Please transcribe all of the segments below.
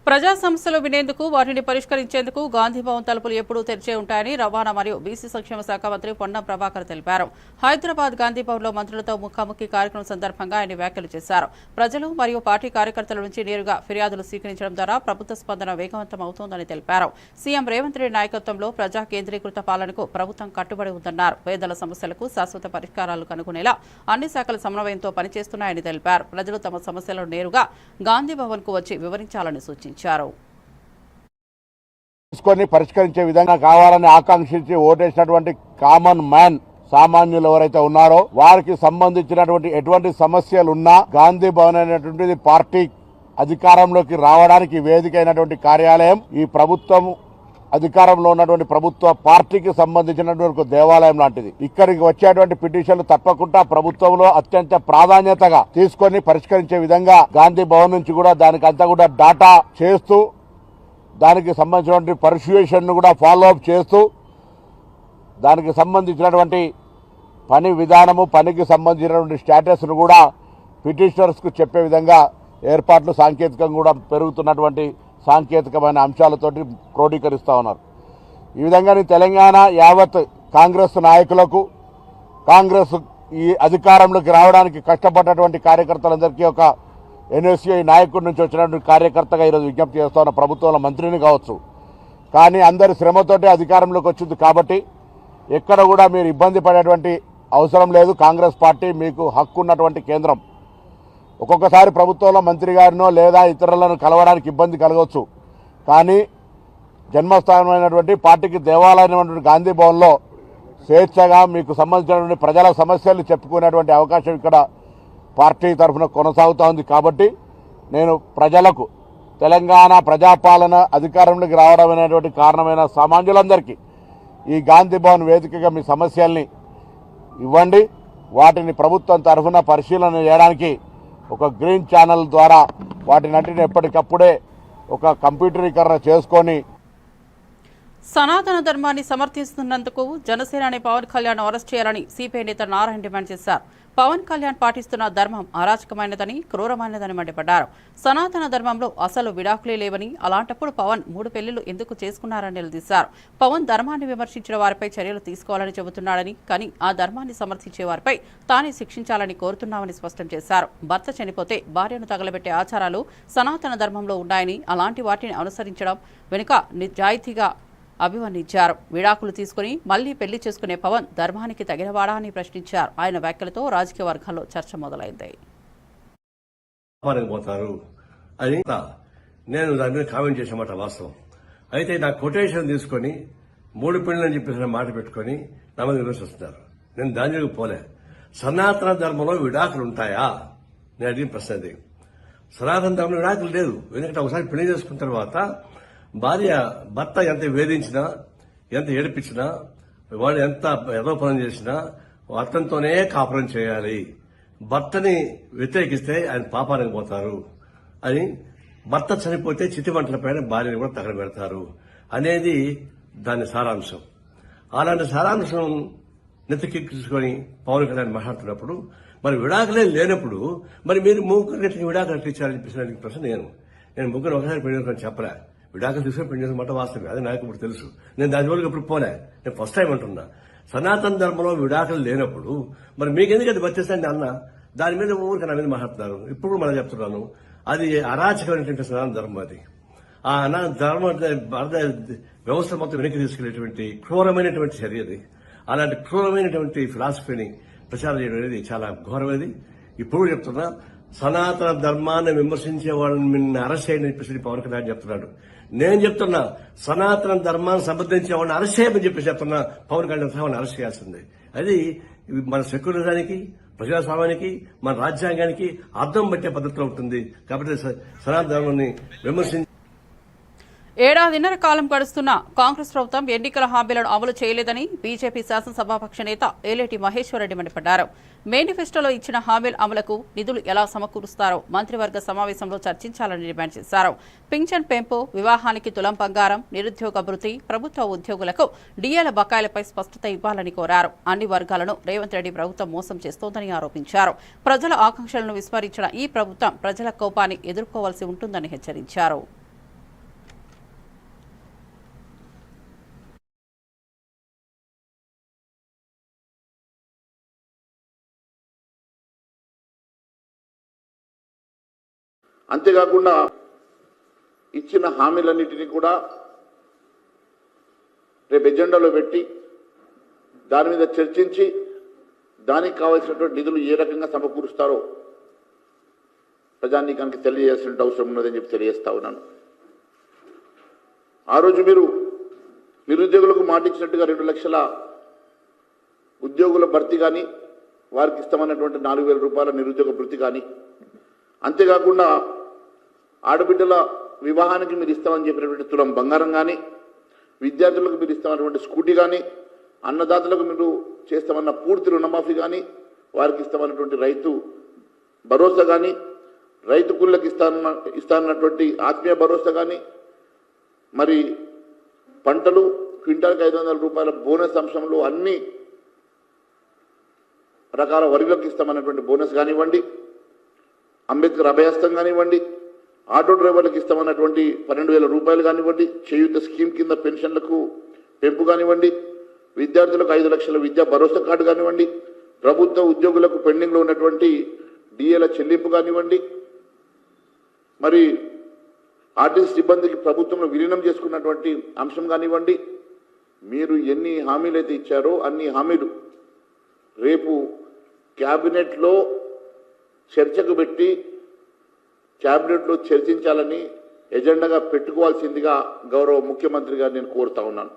ప్రజా సమస్యలు వినేందుకు వాటిని పరిష్కరించేందుకు గాంధీ భవన్ తలుపులు ఎప్పుడూ తెరిచే ఉంటాయని రవాణా మరియు బీసీ సంక్షేమ శాఖ మంత్రి పొన్నం ప్రభాకర్ తెలిపారు. హైదరాబాద్ గాంధీ భవన్ లో మంత్రులతో ముఖాముఖి కార్యక్రమం సందర్భంగా ఆయన వ్యాఖ్యలు చేశారు. ప్రజలు మరియు పార్టీ కార్యకర్తల నుంచి నేరుగా ఫిర్యాదులు స్వీకరించడం ద్వారా ప్రభుత్వ స్పందన వేగవంతం అవుతోందని తెలిపారు. సీఎం రేవంత్ రెడ్డి నాయకత్వంలో ప్రజా కేంద్రీకృత పాలనకు ప్రభుత్వం కట్టుబడి ఉందన్నారు. పేదల సమస్యలకు శాశ్వత పరిష్కారాలు కనుగొనేలా అన్ని శాఖల సమన్వయంతో పనిచేస్తున్నాయని తెలిపారు. ప్రజలు తమ సమస్యలను నేరుగా గాంధీ భవన్ కు వచ్చి వివరించాలని సూచించారు. పరిష్కరించే విధంగా కావాలని ఆకాంక్షించి ఓటేసినటువంటి కామన్ మ్యాన్ సామాన్యులు ఎవరైతే ఉన్నారో వారికి సంబంధించినటువంటి ఎటువంటి సమస్యలు ఉన్నా గాంధీ భవన్ అనేటువంటిది పార్టీ అధికారంలోకి రావడానికి వేదిక అయినటువంటి కార్యాలయం. ఈ ప్రభుత్వం అధికారంలో ఉన్నటువంటి ప్రభుత్వ పార్టీకి సంబంధించినటువంటి దేవాలయం లాంటిది. ఇక్కడికి వచ్చేటువంటి పిటిషన్లు తప్పకుండా ప్రభుత్వంలో అత్యంత ప్రాధాన్యతగా తీసుకొని పరిష్కరించే విధంగా గాంధీ భవన్ నుంచి కూడా దానికంతా కూడా డాటా చేస్తూ దానికి సంబంధించినటువంటి పర్సుయేషన్ కూడా ఫాలో అప్ చేస్తూ దానికి సంబంధించినటువంటి పని విధానము పనికి సంబంధించినటువంటి స్టేటస్ ను కూడా పిటిషనర్స్ కు చెప్పే విధంగా ఏర్పాట్లు సాంకేతికంగా కూడా పెరుగుతున్నటువంటి సాంకేతికమైన అంశాలతోటి క్రోడీకరిస్తా ఉన్నారు. ఈ విధంగా తెలంగాణ యావత్ కాంగ్రెస్ నాయకులకు కాంగ్రెస్ ఈ అధికారంలోకి రావడానికి కష్టపడ్డటువంటి కార్యకర్తలందరికీ ఒక ఎన్ఎస్ఐ నాయకుడి నుంచి వచ్చినటువంటి కార్యకర్తగా ఈరోజు విజ్ఞప్తి చేస్తా ఉన్న ప్రభుత్వంలో మంత్రిని కావచ్చు. కానీ అందరి శ్రమతోటి అధికారంలోకి వచ్చింది కాబట్టి ఎక్కడ కూడా మీరు ఇబ్బంది పడేటువంటి అవసరం లేదు. కాంగ్రెస్ పార్టీ మీకు హక్కు ఉన్నటువంటి కేంద్రం. ఒక్కొక్కసారి ప్రభుత్వంలో మంత్రి గారినో లేదా ఇతరులను కలవడానికి ఇబ్బంది కలగవచ్చు. కానీ జన్మస్థానమైనటువంటి పార్టీకి దేవాలయమైనటువంటి గాంధీ భవన్లో స్వేచ్ఛగా మీకు సంబంధించినటువంటి ప్రజల సమస్యలు చెప్పుకునేటువంటి అవకాశం ఇక్కడ పార్టీ తరఫున కొనసాగుతూ ఉంది. కాబట్టి నేను ప్రజలకు తెలంగాణ ప్రజాపాలన అధికారంలోకి రావడం అనేటువంటి కారణమైన సామాన్యులందరికీ ఈ గాంధీ భవన్ వేదికగా మీ సమస్యల్ని ఇవ్వండి. వాటిని ప్రభుత్వం తరఫున పరిశీలన చేయడానికి ఒక గ్రీన్ ఛానల్ ద్వారా వాటినన్నిటిని ఎప్పటికప్పుడే ఒక కంప్యూటరీకరణ చేసుకొని సనాతన ధర్మాన్ని సమర్థిస్తున్నందుకు జనసేనాని పవన్ కళ్యాణ్ అరెస్ట్ చేయాలని సిపిఐ నేత నారాయణ డిమాండ్ చేశారు. పవన్ కళ్యాణ్ పాటిస్తున్న ధర్మం అరాచకమైనదని క్రూరమైనదని మండిపడ్డారు. సనాతన ధర్మంలో అసలు విడాకులే లేవని, అలాంటప్పుడు పవన్ 3 పెళ్లిళ్లు ఎందుకు చేసుకున్నారని నిలదీశారు. పవన్ ధర్మాన్ని విమర్శించిన వారిపై చర్యలు తీసుకోవాలని చెబుతున్నాడని, కానీ ఆ ధర్మాన్ని సమర్థించే వారిపై తానే శిక్షించాలని కోరుతున్నామని స్పష్టం చేశారు. భర్త చనిపోతే భార్యను తగలబెట్టే ఆచారాలు సనాతన ధర్మంలో ఉన్నాయని, అలాంటి వాటిని అనుసరించడం వెనుక నిజాయితీగా అభివర్ణించారు. విడాకులు తీసుకుని మళ్లీ పెళ్లి చేసుకునే పవన్ ధర్మానికి తగినవాడా అని ప్రశ్నించారు. ఆయన వ్యాఖ్యలతో రాజకీయ వర్గాల్లో చర్చ మొదలైంది. నేను దాని మీద కామెంట్ చేసేమాట వాస్తవం. అయితే నా కొటేషన్ తీసుకుని 3 పెళ్లని చెప్పేసి మాట పెట్టుకుని నా మీద విమర్శిస్తున్నారు. నేను దాని పోలే. సనాతన ధర్మంలో విడాకులు ఉంటాయా నేను అడిగిన ప్రశ్న అది. సనాతన ధర్మంలో విడాకులు లేదు. ఎందుకంటే ఒకసారి పెళ్లి చేసుకున్న తర్వాత భర్త ఎంత వేధించినా, ఎంత ఏడిపించినా, వాడు ఎంత యథోపనం చేసినా అతనితోనే కాపురం చేయాలి. భర్తని వ్యతిరేకిస్తే ఆయన పాపానికి పోతారు అని, భర్త చనిపోతే చితిమంటలపైన భార్యని కూడా తగలబెడతారు అనేది దాని సారాంశం. అలాంటి సారాంశం నెత్తికెక్కించుకొని పవన్ కళ్యాణ్ మాట్లాడుతున్నప్పుడు మరి విడాకులే లేనప్పుడు మరి మీరు 3 గంటలకి విడాకులు ఇచ్చారని చెప్పేసి ప్రశ్న నేను 3 ఒకసారి పెళ్లి చెప్పలే. విడాకులు తీసుకుని పెళ్లి చేసుకుంటే వాస్తవం. అది నాకు ఇప్పుడు తెలుసు. నేను దాని వరకు ఇప్పుడు పోలే. నేను ఫస్ట్ టైం అంటున్నా. సనాతన ధర్మంలో విడాకులు లేనప్పుడు మరి మీకెందుకు అది వచ్చేసండి అన్న దాని మీద ఊరికి నా మీద మాట్లాడుతున్నారు. ఇప్పుడు మనం చెప్తున్నాను, అది అరాచకమైనటువంటి సనాతన ధర్మం. అది ఆ ధర్మ వ్యవస్థ మొత్తం వెనక్కి తీసుకెళ్లేటువంటి క్రూరమైనటువంటి చర్య అది. అలాంటి క్రూరమైనటువంటి ఫిలాసఫీని ప్రచారం చేయడం అనేది చాలా ఘోరమైనది. ఇప్పుడు చెప్తున్నా, సనాతన ధర్మాన్ని విమర్శించే వాళ్ళని అరెస్ట్ చేయని చెప్పేసి పవన్ కళ్యాణ్ చెప్తున్నాడు. నేను చెప్తున్నా, సనాతన ధర్మాన్ని సమర్థించే వాళ్ళని అరెస్ట్ చేయమని చెప్పేసి చెప్తున్నా. పవన్ కళ్యాణ్ వాళ్ళని అరెస్ట్ చేయాల్సిందే. అది మన సెక్యులరిజానికి, ప్రజాస్వామ్యానికి, మన రాజ్యాంగానికి అర్థం పట్టే పద్ధతిలో ఉంటుంది. కాబట్టి సనాతన ధర్మాన్ని విమర్శించి ఏడాదిన్నర కాలం గడుస్తున్న కాంగ్రెస్ ప్రభుత్వం ఎన్నికల హామీలను అమలు చేయలేదని బీజేపీ శాసనసభాపక్ష నేత ఏలేటి మహేశ్వరరెడ్డి మండిపడ్డారు. మేనిఫెస్టోలో ఇచ్చిన హామీల అమలుకు నిధులు ఎలా సమకూరుస్తారో మంత్రివర్గ సమావేశంలో చర్చించాలని డిమాండ్ చేశారు. పింఛన్ పెంపు, వివాహానికి తులం బంగారం, నిరుద్యోగ భృతి, ప్రభుత్వ ఉద్యోగులకు డీఏల బకాయిలపై స్పష్టత ఇవ్వాలని కోరారు. అన్ని వర్గాలను రేవంత్ రెడ్డి ప్రభుత్వం మోసం చేస్తోందని ఆరోపించారు. ప్రజల ఆకాంక్షలను విస్మరించిన ఈ ప్రభుత్వం ప్రజల కోపాన్ని ఎదుర్కోవాల్సి ఉంటుందని హెచ్చరించారు. అంతేకాకుండా ఇచ్చిన హామీలన్నిటినీ కూడా రేపు ఎజెండాలో పెట్టి దాని మీద చర్చించి దానికి కావాల్సినటువంటి నిధులు ఏ రకంగా సమకూరుస్తారో ప్రజానీకానికి తెలియజేయాల్సిన అవసరం ఉన్నదని చెప్పి తెలియజేస్తా ఉన్నాను. ఆ రోజు మీరు నిరుద్యోగులకు మాట ఇచ్చినట్టుగా 2 లక్షల ఉద్యోగుల భర్తీ కానీ వారికి ఇస్తామన్నటువంటి 4,000 రూపాయల నిరుద్యోగ భృతి కానీ, అంతేకాకుండా ఆడబిడ్డల వివాహానికి మీరు ఇస్తామని చెప్పినటువంటి తులం బంగారం కానీ, విద్యార్థులకు మీరు ఇస్తామన్నటువంటి స్కూటీ కానీ, అన్నదాతలకు మీరు చేస్తామన్న పూర్తి రుణమాఫీ కానీ, వారికి ఇస్తామన్నటువంటి రైతు భరోసా కానీ, రైతు కూలీలకు ఇస్తానన్నటువంటి ఆత్మీయ భరోసా కానీ, మరి పంటలు క్వింటాల్కి 500 రూపాయల బోనస్ అంశంలో అన్ని రకాల వరిలోకి ఇస్తామన్నటువంటి బోనస్ కానివ్వండి, అంబేద్కర్ అభయహస్తం కానివ్వండి, ఆటో డ్రైవర్లకు ఇస్తామన్నటువంటి 12,000 రూపాయలు కానివ్వండి, చేయూత స్కీమ్ కింద పెన్షన్లకు పెంపు కానివ్వండి, విద్యార్థులకు 5 లక్షల విద్యా భరోసా కార్డు కానివ్వండి, ప్రభుత్వ ఉద్యోగులకు పెండింగ్లో ఉన్నటువంటి డిఏల చెల్లింపు కానివ్వండి, మరి ఆర్టీసీ సిబ్బందికి ప్రభుత్వంలో విలీనం చేసుకున్నటువంటి అంశం కానివ్వండి, మీరు ఎన్ని హామీలు అయితే ఇచ్చారో అన్ని హామీలు రేపు క్యాబినెట్లో చర్చకు పెట్టి క్యాబినెట్లో చర్చించాలని ఎజెండాగా పెట్టుకోవాల్సిందిగా గౌరవ ముఖ్యమంత్రి గారు నేను కోరుతా ఉన్నాను.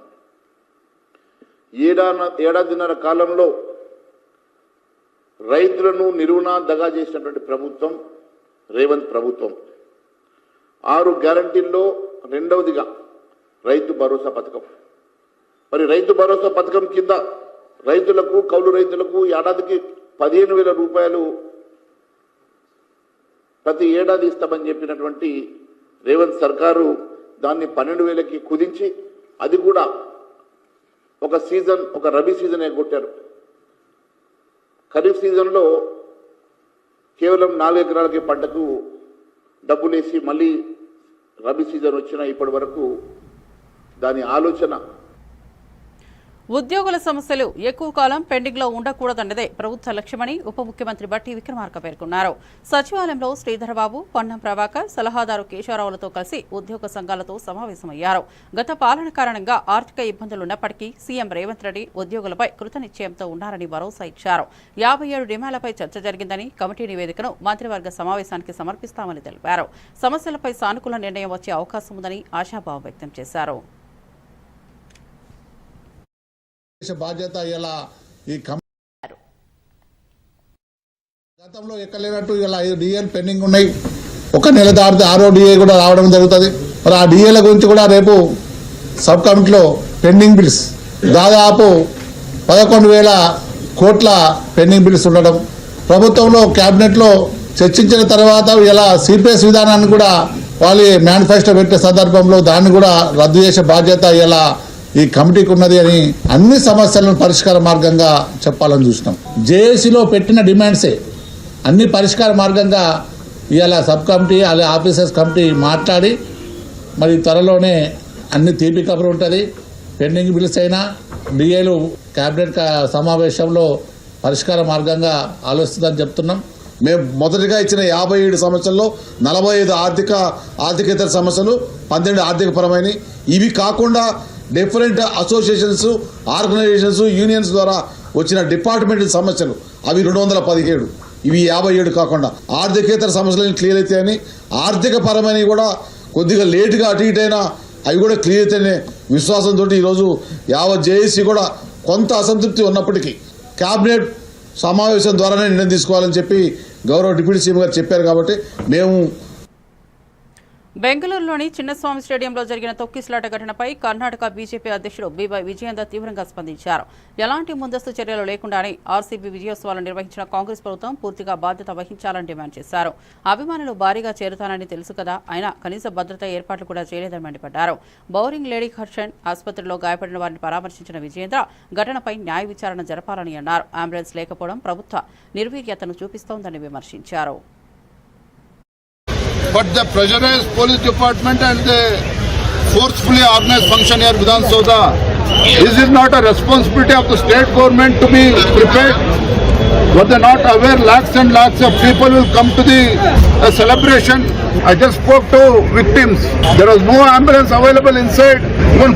ఏడాదిన్నర కాలంలో రైతులను నిలువునా దగా చేసినటువంటి ప్రభుత్వం రేవంత్ ప్రభుత్వం. 6 గ్యారంటీల్లో రెండవదిగా రైతు భరోసా పథకం. మరి రైతు భరోసా పథకం కింద రైతులకు, కౌలు రైతులకు ఏడాదికి 15,000 రూపాయలు ప్రతి ఏడాది ఇస్తామని చెప్పినటువంటి రేవంత్ సర్కారు దాన్ని 12,000కి కుదించి అది కూడా ఒక రబీ సీజన్ కొట్టారు. ఖరీఫ్ సీజన్లో కేవలం 4 ఎకరాలకి పంటకు డబ్బులేసి మళ్ళీ రబీ సీజన్ వచ్చినా ఇప్పటి వరకు దాని ఆలోచన. ఉద్యోగుల సమస్యలు ఎక్కువ కాలం పెండింగ్లో ఉండకూడదన్నదే ప్రభుత్వ లక్ష్యమని ఉప ముఖ్యమంత్రి బట్టి విక్రమార్క పేర్కొన్నారు. సచివాలయంలో శ్రీధరబాబు, పొన్నం ప్రభాకర్, సలహాదారు కేశవరావులతో కలిసి ఉద్యోగ సంఘాలతో సమావేశమయ్యారు. గత పాలన కారణంగా ఆర్థిక ఇబ్బందులున్నప్పటికీ సీఎం రేవంత్ రెడ్డి ఉద్యోగులపై కృతనిశ్చయంతో ఉన్నారని భరోసా ఇచ్చారు. 57 డిమాండ్లపై చర్చ జరిగిందని, కమిటీ నివేదికను మంత్రివర్గ సమావేశానికి సమర్పిస్తామని తెలిపారు. సమస్యలపై సానుకూల నిర్ణయం వచ్చే అవకాశం ఉందని ఆశాభావం వ్యక్తం చేశారు. బాధ్యత ఇలా ఈ గతంలో ఎక్కలేనట్టు ఇలా 5 డిఏలు పెండింగ్ ఉన్నాయి. 1 నెల దాటితే 6వ డిఏ కూడా రావడం జరుగుతుంది. మరి ఆ డిఏల గురించి కూడా రేపు సబ్ కమిటీలో పెండింగ్ బిల్స్ దాదాపు 11,000 కోట్ల పెండింగ్ బిల్స్ ఉండడం, ప్రభుత్వంలో క్యాబినెట్లో చర్చించిన తర్వాత ఇలా సిపిఎస్ విధానాన్ని కూడా వాళ్ళు మేనిఫెస్టో పెట్టే సందర్భంలో దాన్ని కూడా రద్దు చేసే బాధ్యత ఇలా ఈ కమిటీకి ఉన్నది అని అన్ని సమస్యలను పరిష్కార మార్గంగా చెప్పాలని చూసినాం. జేఏసీలో పెట్టిన డిమాండ్సే అన్ని పరిష్కార మార్గంగా ఇవాళ సబ్ కమిటీ అలా ఆఫీసర్స్ కమిటీ మాట్లాడి మరి త్వరలోనే అన్ని తీపి కబురు ఉంటుంది. పెండింగ్ బిల్స్ అయినా డిఏలు క్యాబినెట్ సమావేశంలో పరిష్కార మార్గంగా ఆలోచిస్తుందని చెప్తున్నాం. మేము మొదటిగా ఇచ్చిన 57 సమస్యల్లో 45 ఆర్థికేతర సమస్యలు, 12 ఆర్థిక పరమైన. ఇవి కాకుండా డిఫరెంట్ అసోసియేషన్స్, ఆర్గనైజేషన్స్, యూనియన్స్ ద్వారా వచ్చిన డిపార్ట్మెంట్ సమస్యలు అవి 217. ఇవి 57 కాకుండా ఆర్థికేతర సమస్యలు క్లియర్ అవుతాయని, ఆర్థిక పరమైనవి కూడా కొద్దిగా లేటుగా అటు ఇటైనా అవి కూడా క్లియర్ అవుతాయనే విశ్వాసంతో ఈరోజు యావత్ జేఏసీ కూడా కొంత అసంతృప్తి ఉన్నప్పటికీ క్యాబినెట్ సమావేశం ద్వారానే నిర్ణయం తీసుకోవాలని చెప్పి గౌరవ డిప్యూటీ సీఎం గారు చెప్పారు. కాబట్టి మేము బెంగళూరులోని చిన్నస్వామి స్టేడియంలో జరిగిన తొక్కిసలాట ఘటనపై కర్ణాటక బీజేపీ అధ్యక్షుడు బీవై విజయేందర్ తీవ్రంగా స్పందించారు. ఎలాంటి ముందస్తు చర్యలు లేకుండానే ఆర్సీబీ విజయోత్సవాలు నిర్వహించిన కాంగ్రెస్ ప్రభుత్వం పూర్తిగా బాధ్యత వహించాలని డిమాండ్ చేశారు. అభిమానులు భారీగా చేరుతానని తెలుసు కదా, అయినా కనీస భద్రతా ఏర్పాట్లు కూడా చేయలేదని మండిపడ్డారు. బౌరింగ్ లేడీ హర్షన్ ఆసుపత్రిలో గాయపడిన వారిని పరామర్శించిన విజయేంద్ర ఘటనపై న్యాయ విచారణ జరపాలని అన్నారు. అంబులెన్స్ లేకపోవడం ప్రభుత్వ నిర్వీర్యతను చూపిస్తోందని విమర్శించారు. But the pressurized police department and the forcefully organized function here, Vidhan Soda, is it not a responsibility of the state government to be prepared? Were they not aware lakhs and lakhs of people will come to the celebration? I just spoke to victims. There was no ambulance available inside. Even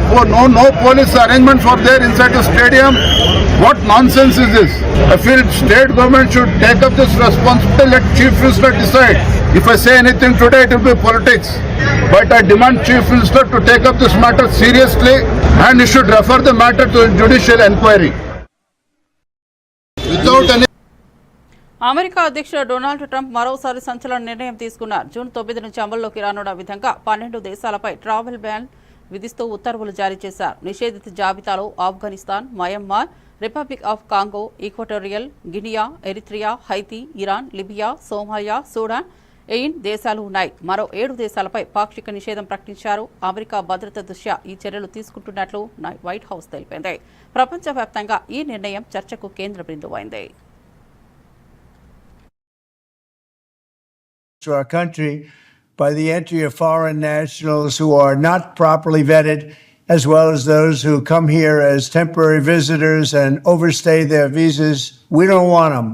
no police arrangements were there inside the stadium. What nonsense is this? I feel state government should take up this responsibility. Let Chief Minister decide. If I say anything today, it will be politics. But I demand Chief Minister to take up this matter seriously and he should refer the matter to judicial inquiry. Without any America అధ్యక్షుడు Donald Trump మరోసారి సంచలన నిర్ణయం తీసుకున్నారు. June 9 నుంచి అమల్లోకి రానున్న విధంగా 12 దేశాలపై travel ban విధిస్తూ ఉత్తర్వులు జారీ చేశారు. నిషేధిత జాబితాలో Afghanistan, Myanmar, Republic of Congo, Equatorial Guinea, Eritrea, Haiti, Iran, Libya, Somalia, Sudan, ఎయిన్ దేశాలు ఉన్నాయి. మరో 7 దేశాలపై పాక్షిక నిషేధం ప్రకటించారు. అమెరికా భద్రత దృష్ట్యా ఈ చర్యలు తీసుకుంటున్నట్లు వైట్ హౌస్ తెలిపింది. ప్రపంచవ్యాప్తంగా ఈ నిర్ణయం చర్చకు కేంద్ర బిందువైంది. To our country by the entry of foreign nationals who are not properly vetted, as well as those who come here as temporary visitors and overstay their visas. We don't want them.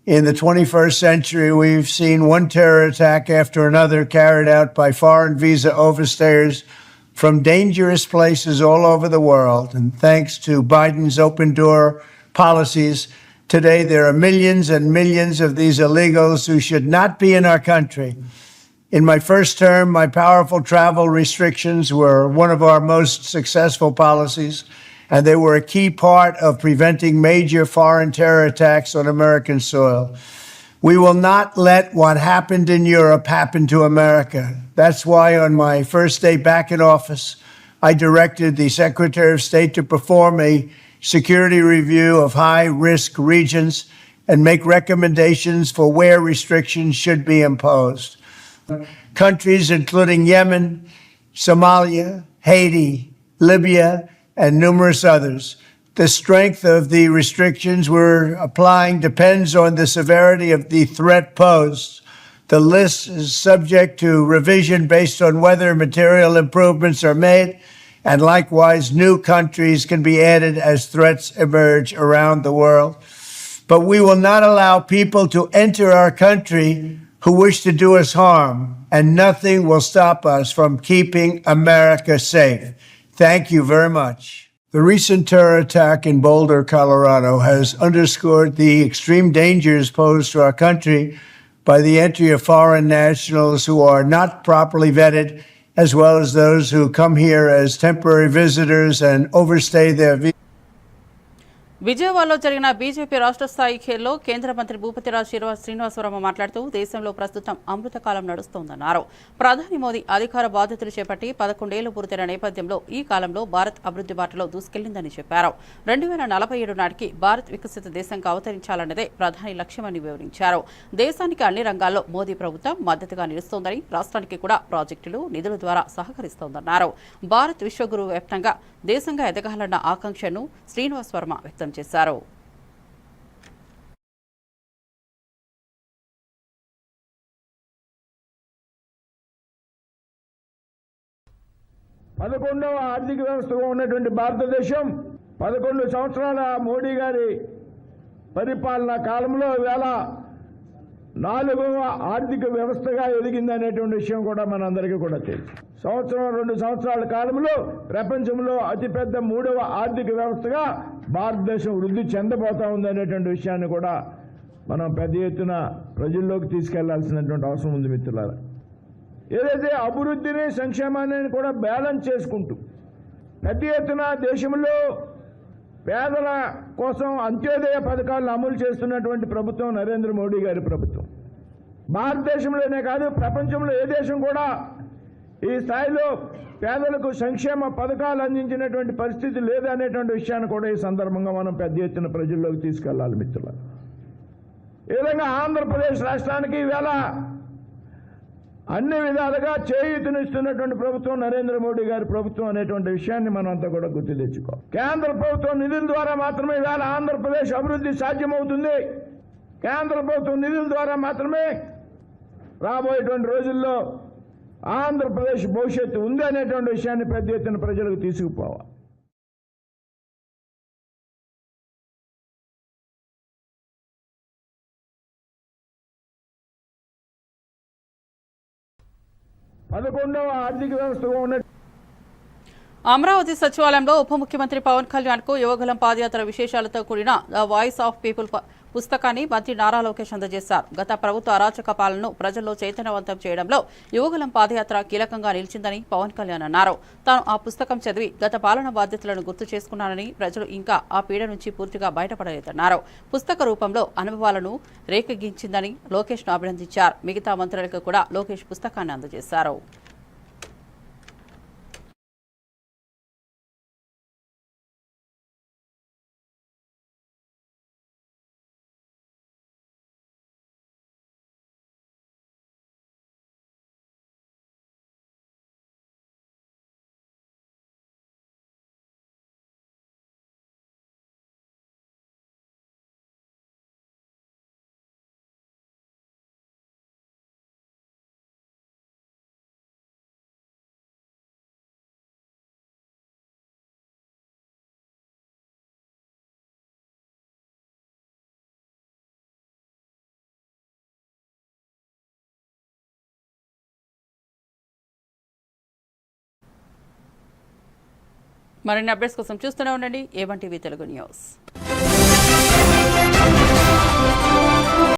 In the 21st century, we've seen one terror attack after another carried out by foreign visa overstayers from dangerous places all over the world. And thanks to Biden's open door policies, today, there are millions and millions of these illegals who should not be in our country. In my first term, my powerful travel restrictions were one of our most successful policies, and they were a key part of preventing major foreign terror attacks on American soil. We will not let what happened in Europe happen to America. That's why on my first day back in office, I directed the Secretary of State to perform a security review of high-risk regions and make recommendations for where restrictions should be imposed. Countries including Yemen, Somalia, Haiti, Libya, and numerous others. The strength of the restrictions we're applying depends on the severity of the threat posed. The list is subject to revision based on whether material improvements are made, and likewise, new countries can be added as threats emerge around the world. But we will not allow people to enter our country who wish to do us harm, and nothing will stop us from keeping America safe. Thank you very much. The recent terror attack in Boulder, Colorado, has underscored the extreme dangers posed to our country by the entry of foreign nationals who are not properly vetted, as well as those who come here as temporary visitors and overstay their visas. విజయవాడలో జరిగిన BJP రాష్ట్ర స్థాయి ఖేల్లో కేంద్ర మంత్రి భూపతిరాజ్ శ్రీనివాసవర్మ మాట్లాడుతూ దేశంలో ప్రస్తుతం అమృతకాలం నడుస్తోందన్నారు. ప్రధాని మోదీ అధికార బాధ్యతలు చేపట్టి 11 ఏళ్లు పూర్తయిన నేపథ్యంలో ఈ కాలంలో భారత్ అభివృద్ధి బాటలో దూసుకెళ్లిందని చెప్పారు. 2047 నాటికి భారత్ వికసిత దేశంగా అవతరించాలన్నదే ప్రధాని లక్ష్యమని వివరించారు. దేశానికి అన్ని రంగాల్లో మోదీ ప్రభుత్వం మద్దతుగా నిలుస్తోందని, రాష్ట్రానికి కూడా ప్రాజెక్టులు, నిధుల ద్వారా సహకరిస్తోందన్నారు. భారత్ విశ్వగురు వ్యాప్తంగా దేశంగా ఎదగాలన్న ఆకాంక్షను శ్రీనివాసవర్మ వ్యక్తం చేశారు. పదకొండవ ఆర్థిక వ్యవస్థగా ఉన్నటువంటి భారతదేశం 11 సంవత్సరాల మోడీ గారి పరిపాలనా కాలంలో వేళ 4వ ఆర్థిక వ్యవస్థగా ఎదిగిందనేటువంటి విషయం కూడా మనందరికీ కూడా తెలుసు. 2 సంవత్సరాల కాలంలో ప్రపంచంలో అతిపెద్ద 3వ ఆర్థిక వ్యవస్థగా భారతదేశం వృద్ధి చెందబోతా ఉందనేటువంటి విషయాన్ని కూడా మనం పెద్ద ఎత్తున ప్రజల్లోకి తీసుకెళ్లాల్సినటువంటి అవసరం ఉంది మిత్రులారా. ఏదైతే అభివృద్ధిని సంక్షేమాన్ని కూడా బ్యాలెన్స్ చేసుకుంటూ పెద్ద ఎత్తున దేశంలో పేదల కోసం అంత్యోదయ పథకాలను అమలు చేస్తున్నటువంటి ప్రభుత్వం నరేంద్ర మోడీ గారి ప్రభుత్వం. భారతదేశంలోనే కాదు, ప్రపంచంలో ఏ దేశం కూడా ఈ స్థాయిలో పేదలకు సంక్షేమ పథకాలు అందించినటువంటి పరిస్థితి లేదనేటువంటి విషయాన్ని కూడా ఈ సందర్భంగా మనం పెద్ద ఎత్తున ప్రజల్లోకి తీసుకెళ్లాలి మిత్రులారా. ఈ విధంగా ఆంధ్రప్రదేశ్ రాష్ట్రానికి ఈవేళ అన్ని విధాలుగా చేయూతనిస్తున్నటువంటి ప్రభుత్వం నరేంద్ర మోడీ గారి ప్రభుత్వం అనేటువంటి విషయాన్ని మనం అంతా కూడా గుర్తు తెచ్చుకోవాలి. కేంద్ర ప్రభుత్వం నిధుల ద్వారా మాత్రమే ఈవేళ ఆంధ్రప్రదేశ్ అభివృద్ధి సాధ్యమవుతుంది. కేంద్ర ప్రభుత్వం నిధుల ద్వారా మాత్రమే రాబోయేటువంటి రోజుల్లో ఆంధ్రప్రదేశ్ భవిష్యత్తు ఉంది అనేటువంటి విషయాన్ని పెద్ద ఎత్తున ప్రజలకు తీసుకుపోవాలి. 11వ ఆర్థిక వ్యవస్థగా ఉన్న అమరావతి సచివాలయంలో ఉప ముఖ్యమంత్రి పవన్ కళ్యాణ్ కు యువగలం పాదయాత్ర విశేషాలతో కూడిన ద వాయిస్ ఆఫ్ పీపుల్ పుస్తకాన్ని మంత్రి నారా లోకేష్ అందజేశారు. గత ప్రభుత్వ అరాచక పాలనను ప్రజల్లో చైతన్యవంతం చేయడంలో యువగలం పాదయాత్ర కీలకంగా నిలిచిందని పవన్ కళ్యాణ్ అన్నారు. తాను ఆ పుస్తకం చదివి గత పాలన బాధ్యతలను గుర్తు చేసుకున్నానని, ప్రజలు ఇంకా ఆ పీడ నుంచి పూర్తిగా బయటపడలేదన్నారు. పుస్తక రూపంలో అనుభవాలను రేకెగించిందని లోకేష్ ను అభినందించారు. మిగతా మంత్రులకు కూడా లోకేష్ పుస్తకాన్ని అందజేశారు. మరిన్ని అప్డేట్స్ కోసం చూస్తూనే ఉండండి A1 టీవీ తెలుగు న్యూస్.